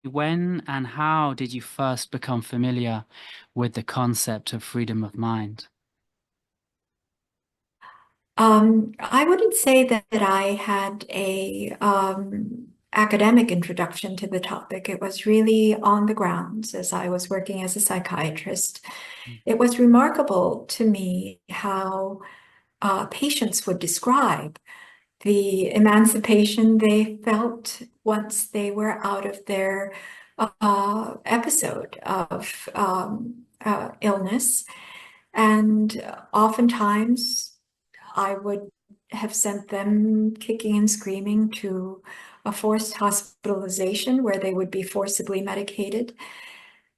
When and how did you first become familiar with the concept of freedom of mind? I wouldn't say that I had a academic introduction to the topic. It was really on the grounds as I was working as a psychiatrist. It was remarkable to me how patients would describe the emancipation they felt once they were out of their episode of illness. And oftentimes I would have sent them kicking and screaming to a forced hospitalization where they would be forcibly medicated.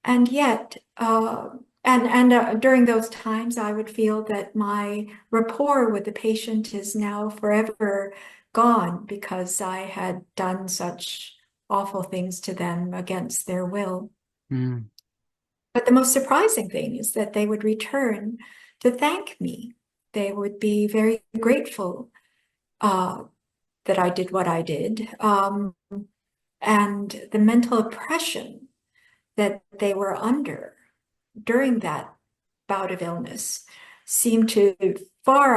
And yet, during those times, I would feel that my rapport with the patient is now forever gone because I had done such awful things to them against their will. Mm, But the most surprising thing is that they would return to thank me. They would be very grateful uh, that I did what I did. And the mental oppression that they were under during that bout of illness seemed to far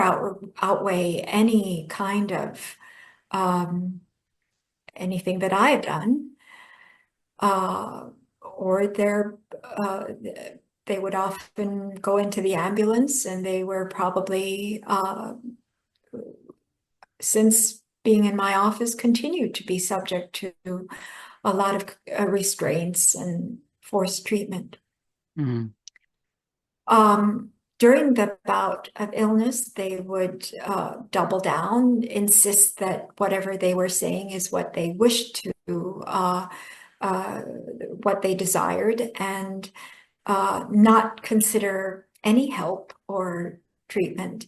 outweigh any kind of um, anything that I had done. Or they would often go into the ambulance and they were probably, since being in my office, continued to be subject to a lot of restraints and forced treatment. mm, During the bout of illness, they would double down, insist that whatever they were saying is what they wished to, uh, what they desired, and not consider any help or treatment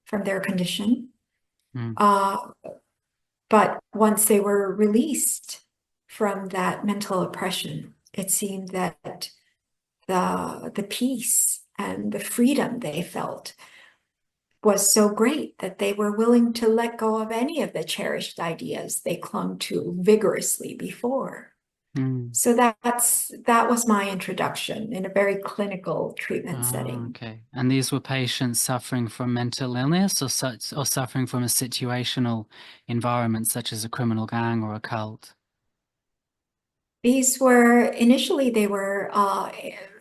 from their condition. mm, Uh, but once they were released from that mental oppression, it seemed that the peace and the freedom they felt was so great that they were willing to let go of any of the cherished ideas they clung to vigorously before. mm. So that was my introduction in a very clinical treatment Oh, setting. okay. And these were patients suffering from mental illness or suffering from a situational environment such as a criminal gang or a cult? These were initially they were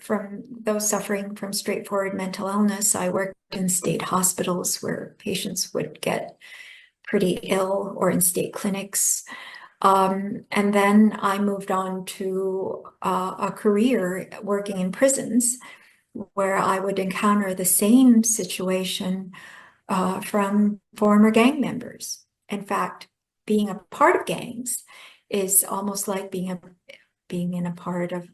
from those suffering from straightforward mental illness. I worked in state hospitals where patients would get pretty ill or in state clinics. And then I moved on to a career working in prisons where I would encounter the same situation from former gang members. In fact, being a part of gangs is almost like being a part of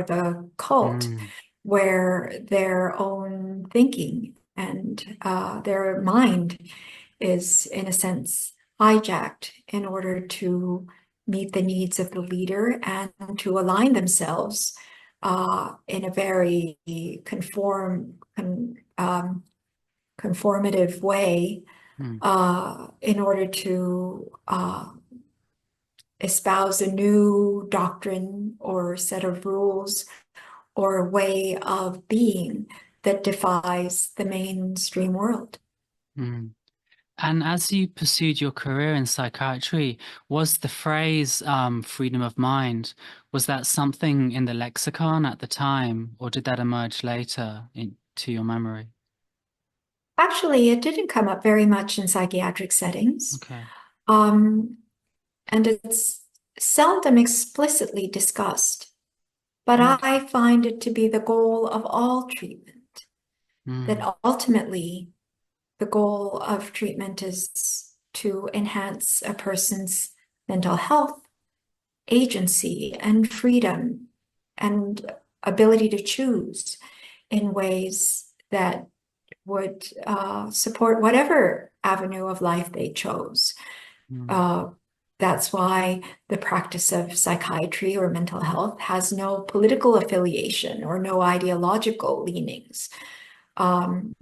a cult Mm, where their own thinking and their mind is, in a sense, hijacked in order to meet the needs of the leader and to align themselves in a very conformative way mm, in order to espouse a new doctrine or set of rules or way of being that defies the mainstream world. mm. And as you pursued your career in psychiatry, was the phrase freedom of mind, was that something in the lexicon at the time, or did that emerge later into your memory? Actually, it didn't come up very much in psychiatric settings, Okay. um, and it's seldom explicitly discussed. But Okay. I find it to be the goal of all treatment, that Mm, ultimately the goal of treatment is to enhance a person's mental health, agency, and freedom, and ability to choose in ways that would support whatever avenue of life they chose. mm, Uh, that's why the practice of psychiatry or mental health has no political affiliation or no ideological leanings. Um,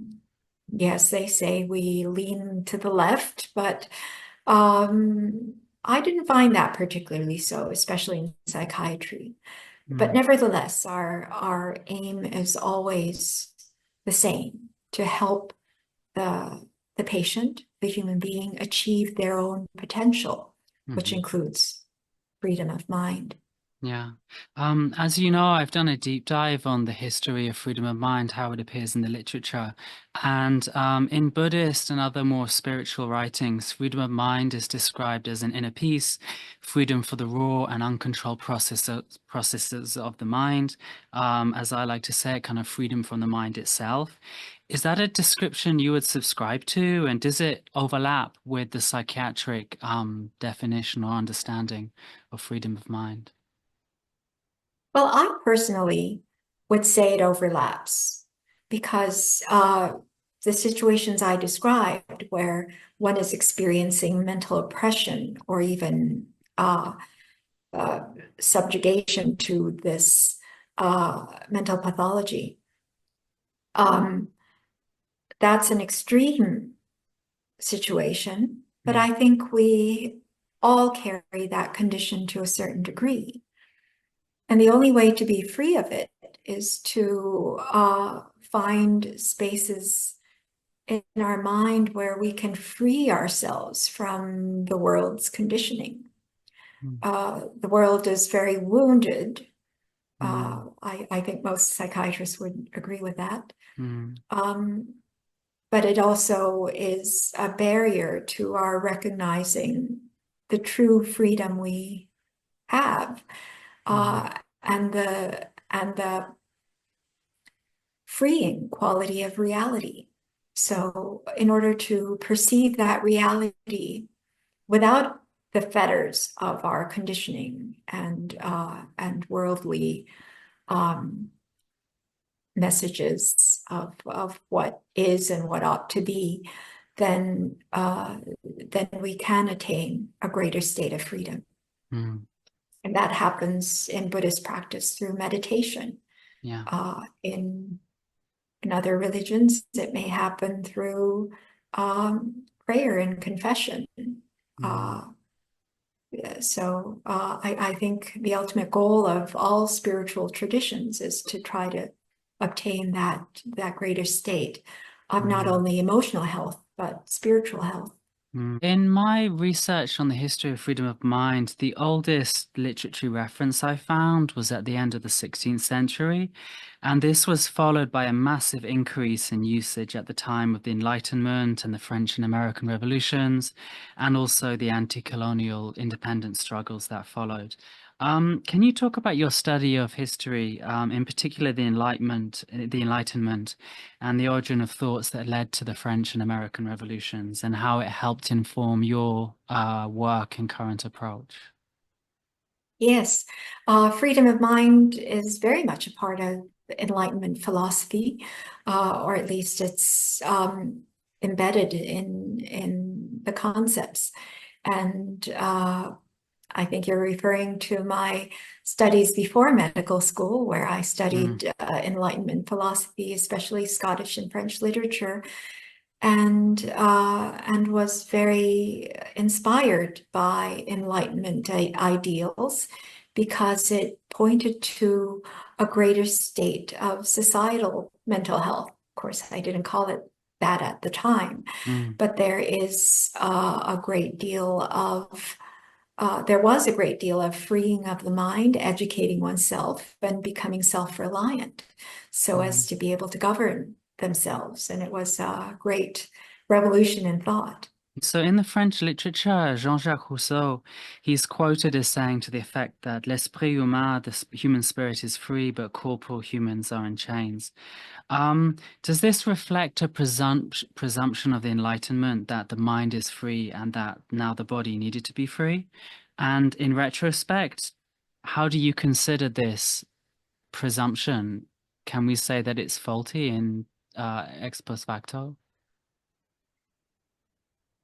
yes, they say we lean to the left, but um, I didn't find that particularly so, especially in psychiatry. But Mm, nevertheless, our aim is always the same, to help the patient, the human being, achieve their own potential, which mhm. includes freedom of mind. Yeah. As you know, I've done a deep dive on the history of freedom of mind, how it appears in the literature. And in Buddhist and other more spiritual writings, freedom of mind is described as an inner peace, freedom for the raw and uncontrolled processes of the mind. As I like to say, kind of freedom from the mind itself. Is that a description you would subscribe to? And does it overlap with the psychiatric definition or understanding of freedom of mind? Well, I personally would say it overlaps because the situations I described, where one is experiencing mental oppression or even uh, subjugation to this mental pathology, um, that's an extreme situation. But Yeah. I think we all carry that condition to a certain degree. And the only way to be free of it is to find spaces in our mind where we can free ourselves from the world's conditioning. Mm, The world is very wounded. mm, I think most psychiatrists would agree with that. mm, Um, but it also is a barrier to our recognizing the true freedom we have, mm, uh, and the freeing quality of reality. So, in order to perceive that reality without the fetters of our conditioning and worldly um, messages of what is and what ought to be, then we can attain a greater state of freedom. mm. And that happens in Buddhist practice through meditation. Yeah. In other religions, it may happen through prayer and confession. Mm, Uh, I think the ultimate goal of all spiritual traditions is to try to obtain that greater state of not mm. only emotional health, but spiritual health. In my research on the history of freedom of mind, the oldest literary reference I found was at the end of the 16th century, and this was followed by a massive increase in usage at the time of the Enlightenment and the French and American revolutions, and also the anti-colonial independence struggles that followed. Can you talk about your study of history, in particular the Enlightenment, and the origin of thoughts that led to the French and American revolutions, and how it helped inform your work and current approach? Yes, freedom of mind is very much a part of Enlightenment philosophy, or at least it's embedded in the concepts. And I think you're referring to my studies before medical school, where I Mm, studied Enlightenment philosophy, especially Scottish and French literature, and was very inspired by Enlightenment ideals because it pointed to a greater state of societal mental health. Of course, I didn't call it that at the time, mm, but there was a great deal of freeing of the mind, educating oneself, and becoming self-reliant so as mm. to be able to govern themselves. And it was a great revolution in thought. So, in the French literature, Jean-Jacques Rousseau, he's quoted as saying to the effect that l'esprit humain, the human spirit, is free, but corporal humans are in chains. Does this reflect a presumption of the Enlightenment that the mind is free and that now the body needed to be free? And in retrospect, how do you consider this presumption? Can we say that it's faulty in ex post facto?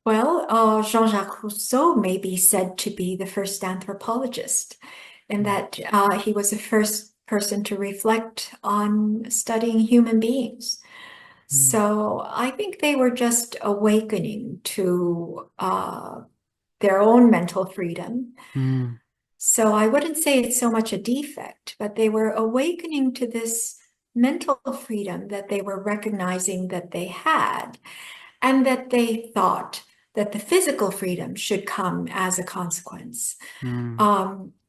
Well, Jean-Jacques Rousseau may be said to be the first anthropologist, in Mm, that he was the first person to reflect on studying human beings. mm, So I think they were just awakening to their own mental freedom. Mm, So I wouldn't say it's so much a defect, but they were awakening to this mental freedom that they were recognizing that they had, and that they thought that the physical freedom should come as a consequence. mm,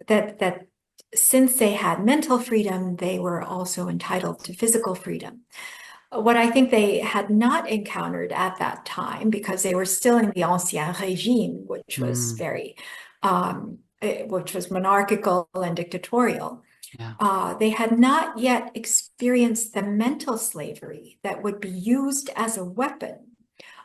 That since they had mental freedom, they were also entitled to physical freedom. What I think they had not encountered at that time, because they were still in the Ancien Régime, mm, which was monarchical and dictatorial. yeah. They had not yet experienced the mental slavery that would be used as a weapon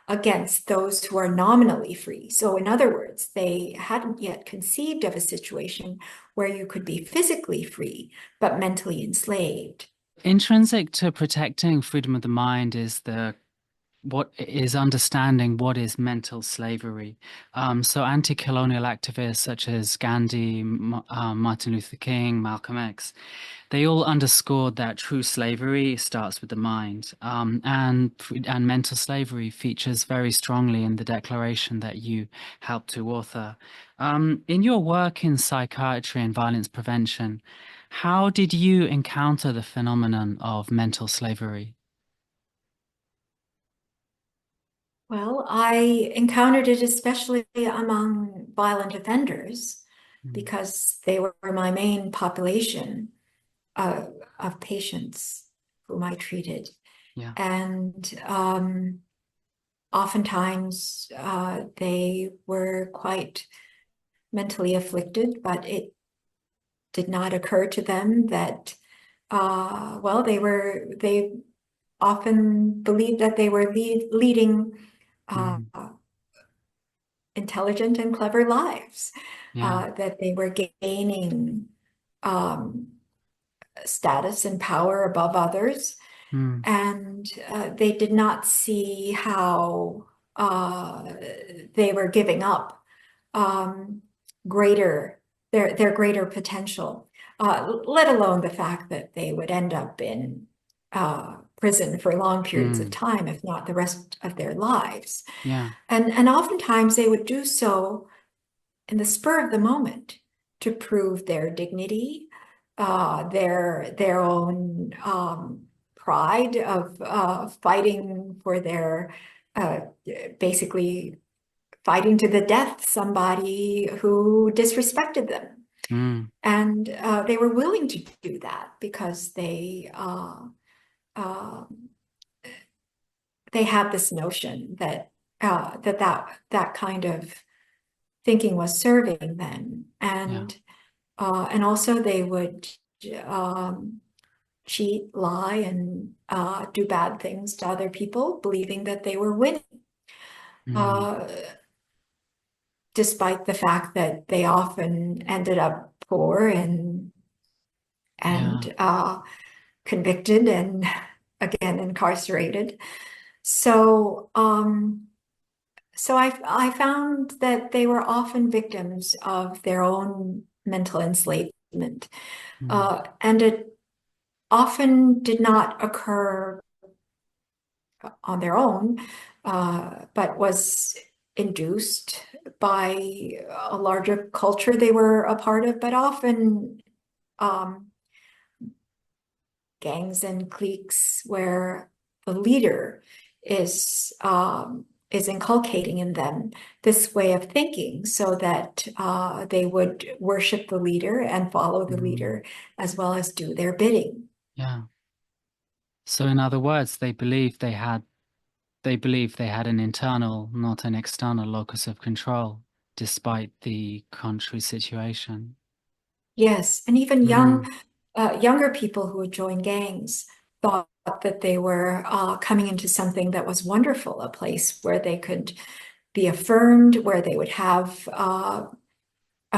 against those who are nominally free. So, in other words, they hadn't yet conceived of a situation where you could be physically free, but mentally enslaved. Intrinsic to protecting freedom of the mind is the what is understanding what is mental slavery. So anti-colonial activists such as Gandhi, Martin Luther King, Malcolm X, they all underscored that true slavery starts with the mind, and mental slavery features very strongly in the declaration that you helped to author. In your work in psychiatry and violence prevention, how did you encounter the phenomenon of mental slavery? Well, I encountered it especially among violent offenders Mm, because they were my main population uh, of patients whom I treated. yeah. And oftentimes they were quite mentally afflicted, but it did not occur to them that, well, they often believed that they were leading uh, Mm, intelligent and clever lives, yeah. that they were gaining um, status and power above others. Mm, And they did not see how they were giving up um, greater their greater potential, let alone the fact that they would end up in prison for long periods of mm, time, if not the rest of their lives. yeah. And oftentimes they would do so in the spur of the moment to prove their dignity, their own pride of fighting for their uh, basically fighting to the death somebody who disrespected them. Mm, And they were willing to do that because uh, they had this notion that that kind of thinking was serving them, yeah. and also they would um, cheat, lie, and do bad things to other people, believing that they were winning, Mm, uh, despite the fact that they often ended up poor yeah. and convicted and again incarcerated. So so I found that they were often victims of their own mental enslavement, Mm, and it often did not occur on their own, but was induced by a larger culture they were a part of, but often um, gangs and cliques where the leader is is inculcating in them this way of thinking so that they would worship the leader and follow the mm, leader as well as do their bidding. yeah. So in other words, they believed they had an internal, not an external locus of control, despite the contrary situation. Yes, and even Mm, younger people who would join gangs thought that they were coming into something that was wonderful, a place where they could be affirmed, where they would have a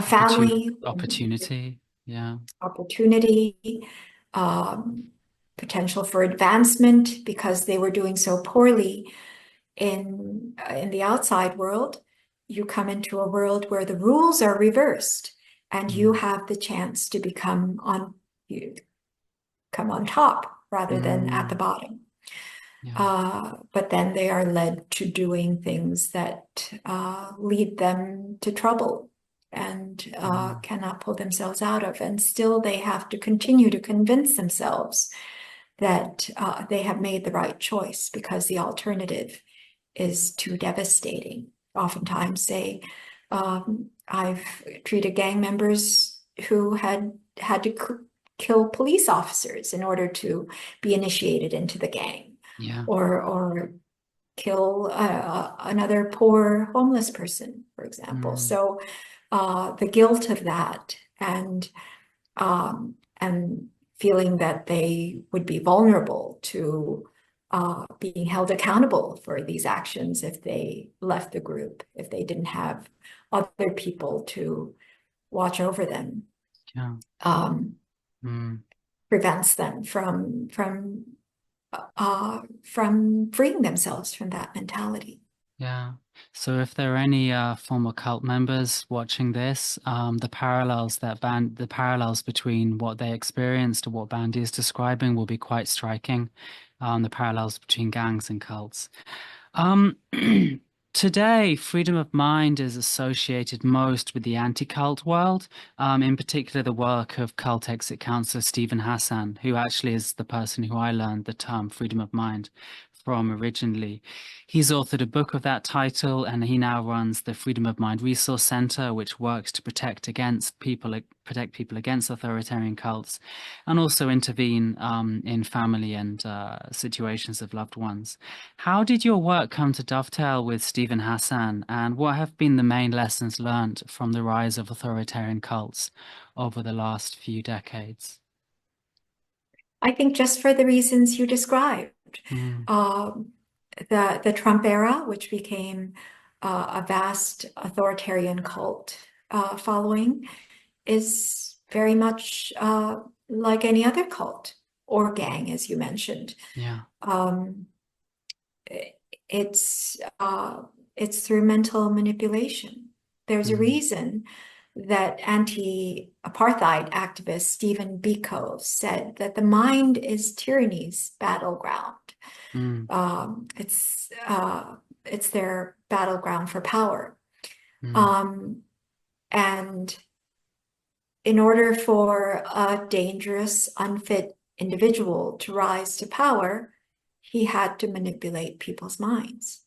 family, opportunity. Yeah. opportunity, um, potential for advancement because they were doing so poorly in the outside world. You come into a world where the rules are reversed, and you Mm, have the chance to become on you come on top rather than at the mm, bottom. Yeah. But then they are led to doing things that lead them to trouble and Mm, cannot pull themselves out of. And still they have to continue to convince themselves that they have made the right choice because the alternative is too devastating. Oftentimes I've treated gang members who had to kill police officers in order to be initiated into the gang, yeah. or kill another poor homeless person, for example. Mm, So the guilt of that and feeling that they would be vulnerable to being held accountable for these actions if they left the group, if they didn't have other people to watch over them, yeah. um, Mm. prevents them from freeing themselves from that mentality. Yeah. So if there are any former cult members watching this, the parallels between what they experienced and what Bandy is describing will be quite striking. The parallels between gangs and cults. Um, Today, freedom of mind is associated most with the anti-cult world, in particular the work of cult exit counselor Stephen Hassan, who actually is the person who I learned the term freedom of mind from originally. He's authored a book of that title, and he now runs the Freedom of Mind Resource Center, which works to protect people against authoritarian cults, and also intervene in family and situations of loved ones. How did your work come to dovetail with Stephen Hassan, and what have been the main lessons learned from the rise of authoritarian cults over the last few decades? I think just for the reasons you described. Mm, Um, the Trump era, which became a vast authoritarian cult following, is very much like any other cult or gang, as you mentioned. yeah. Um, it's it's through mental manipulation. There's a Mm, reason that anti-apartheid activist Stephen Biko said that the mind is tyranny's battleground. mm, It's their battleground for power. mm, Um, and in order for a dangerous, unfit individual to rise to power, he had to manipulate people's minds.